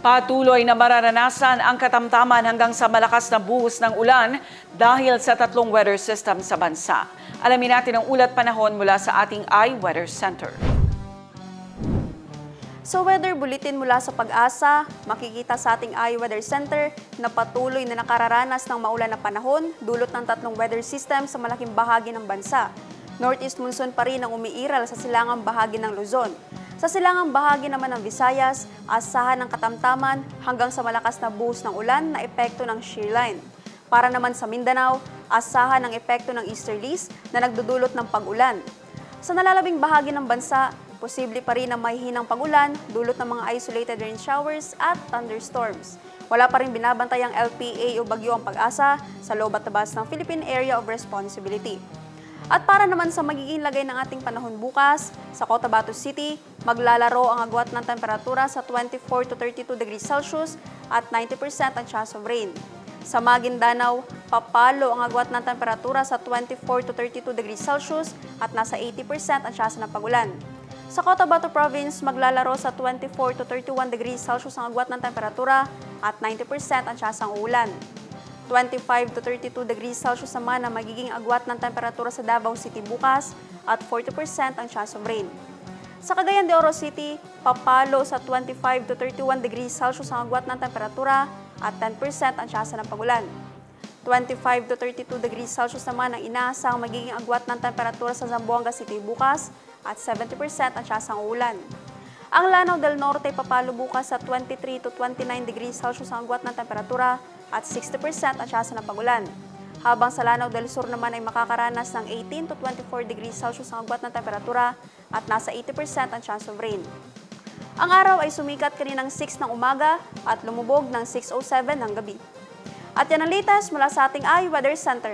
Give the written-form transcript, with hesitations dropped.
Patuloy na mararanasan ang katamtaman hanggang sa malakas na buhos ng ulan dahil sa tatlong weather system sa bansa. Alamin natin ang ulat panahon mula sa ating iWeather Center. Sa weather bulletin mula sa Pag-asa, makikita sa ating iWeather Center na patuloy na nakararanas ng maulan na panahon dulot ng tatlong weather system sa malaking bahagi ng bansa. Northeast monsoon pa rin ang umiiral sa silangang bahagi ng Luzon. Sa silangang bahagi naman ng Visayas, asahan ng katamtaman hanggang sa malakas na buhos ng ulan na epekto ng shear line. Para naman sa Mindanao, asahan ng epekto ng easterlies na nagdudulot ng pag-ulan. Sa nalalabing bahagi ng bansa, posible pa rin ang mahihinang pag-ulan dulot ng mga isolated rain showers at thunderstorms. Wala pa rin binabantay ang LPA o bagyo ang Pag-asa sa loob at labas ng Philippine Area of Responsibility. At para naman sa magiging lagay ng ating panahon bukas, sa Cotabato City, maglalaro ang agwat ng temperatura sa 24 to 32 degrees Celsius at 90% ang chance of rain. Sa Maguindanao, papalo ang agwat ng temperatura sa 24 to 32 degrees Celsius at nasa 80% ang chance ng pag-ulan. Sa Cotabato Province, maglalaro sa 24 to 31 degrees Celsius ang agwat ng temperatura at 90% ang chance ng ulan. 25 to 32 degrees Celsius naman ang magiging agwat ng temperatura sa Davao City bukas at 40% ang chance of rain. Sa Cagayan de Oro City, papalo sa 25 to 31 degrees Celsius ang agwat ng temperatura at 10% ang chance ng pag-ulan. 25 to 32 degrees Celsius naman ang inaasang magiging agwat ng temperatura sa Zamboanga City bukas at 70% ang chance ng ulan. Ang Lanao del Norte papalo bukas sa 23 to 29 degrees Celsius ang agwat ng temperatura at 60% ang chance ng pag-ulan. Habang sa Lanao del Sur naman ay makakaranas ng 18 to 24 degrees Celsius ang agwat ng temperatura at nasa 80% ang chance of rain. Ang araw ay sumikat kaninang 6 ng umaga at lumubog ng 6:07 ng gabi. At yan ang latest mula sa ating iWeather Center.